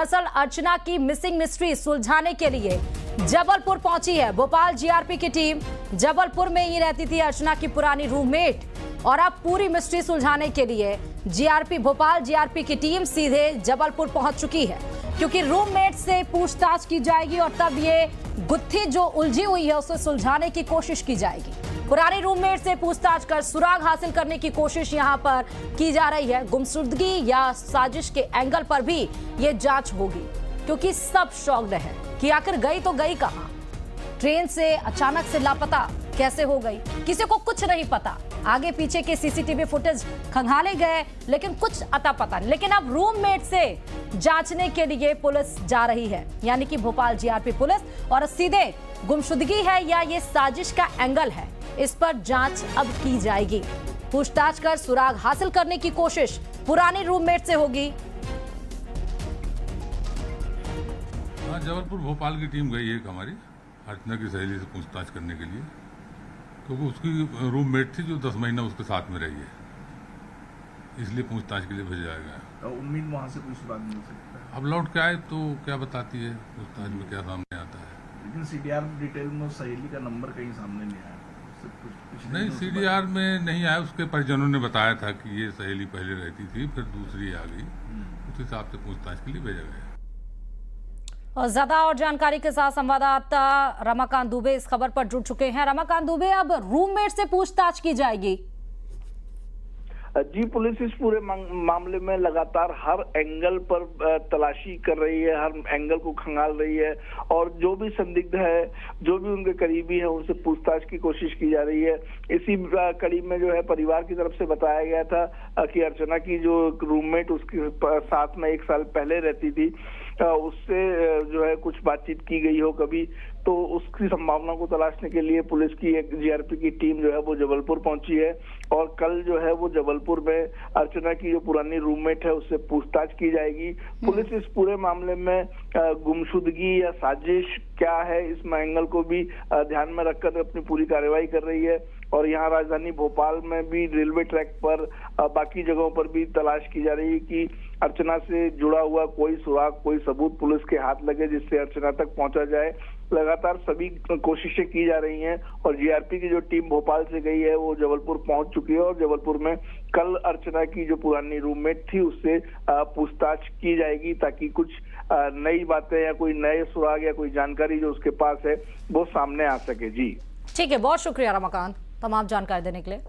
दरअसल अर्चना की missing mystery सुलझाने के लिए जबलपुर पहुंची है भोपाल जीआरपी की टीम। जबलपुर में ही रहती थी अर्चना की पुरानी रूममेट और अब पूरी मिस्ट्री सुलझाने के लिए भोपाल जीआरपी की टीम सीधे जबलपुर पहुंच चुकी है, क्योंकि रूममेट से पूछताछ की जाएगी और तब ये गुत्थी जो उलझी हुई है उसे सुलझाने की कोशिश की जाएगी। पुरानी रूममेट से पूछताछ कर सुराग हासिल करने की कोशिश यहां पर की जा रही है। गुमशुदगी या साजिश के एंगल पर भी ये जांच होगी, क्योंकि सब शॉक्ड है कि आखिर गई तो गई कहां, ट्रेन से अचानक से लापता कैसे हो गई, किसी को कुछ नहीं पता। आगे पीछे के सीसीटीवी फुटेज खंगाले गए लेकिन कुछ अता पता नहीं। लेकिन अब रूममेट से जांचने के लिए पुलिस जा रही है, यानी कि भोपाल जीआरपी पुलिस, और सीधे गुमशुदगी है या ये साजिश का एंगल है, इस पर जांच अब की जाएगी। पूछताछ कर सुराग हासिल करने की कोशिश पुरानी रूममेट से होगी। जबलपुर भोपाल की टीम गई है हमारी अर्चना की सहेली से पूछताछ करने के लिए, क्योंकि उसकी रूममेट थी जो 10 महीना उसके साथ में रही है, इसलिए पूछताछ के लिए भेजा जाएगा। तो उम्मीद वहाँ से कोई सुराग मिल सकता है। अब लौट के आए तो क्या बताती है, पूछताछ में क्या सामने आता है। लेकिन सीडीआर डिटेल में उस सहेली का नंबर कहीं सामने नहीं आया। नहीं, सीडीआर में नहीं आया। उसके परिजनों ने बताया था कि ये सहेली पहले रहती थी, फिर दूसरी आ गई, उस हिसाब से पूछताछ के लिए भेजा गया। और ज्यादा और जानकारी के साथ संवाददाता रमाकांत दुबे इस खबर पर जुड़ चुके हैं। रमाकांत दुबे, अब रूममेट से पूछताछ की जाएगी। जी, पुलिस इस पूरे मामले में लगातार हर एंगल पर तलाशी कर रही है, हर एंगल को खंगाल रही है और जो भी संदिग्ध है, जो भी उनके करीबी है, उनसे पूछताछ की कोशिश की जा रही है। इसी कड़ी में जो है परिवार की तरफ से बताया गया था कि अर्चना की जो रूममेट उसके साथ में 1 साल पहले रहती थी, उससे जो है कुछ बातचीत की गई हो कभी, तो उसकी संभावना को तलाशने के लिए पुलिस की एक जीआरपी की टीम जो है वो जबलपुर पहुंची है और कल जो है वो जबलपुर में अर्चना की जो पुरानी रूममेट है उससे पूछताछ की जाएगी। पुलिस इस पूरे मामले में गुमशुदगी या साजिश क्या है, इस एंगल को भी ध्यान में रखकर अपनी पूरी कार्रवाई कर रही है और यहाँ राजधानी भोपाल में भी रेलवे ट्रैक पर बाकी जगहों पर भी तलाश की जा रही है कि अर्चना से जुड़ा हुआ कोई सुराग, कोई सबूत पुलिस के हाथ लगे जिससे अर्चना तक पहुंचा जाए। लगातार सभी कोशिशें की जा रही हैं और जीआरपी की जो टीम भोपाल से गई है वो जबलपुर पहुंच चुकी है और जबलपुर में कल अर्चना की जो पुरानी रूममेट थी उससे पूछताछ की जाएगी, ताकि कुछ नई बातें या कोई नए सुराग या कोई जानकारी जो उसके पास है वो सामने आ सके। जी ठीक है, बहुत शुक्रिया रमाकांत तमाम जानकारी देने के लिए।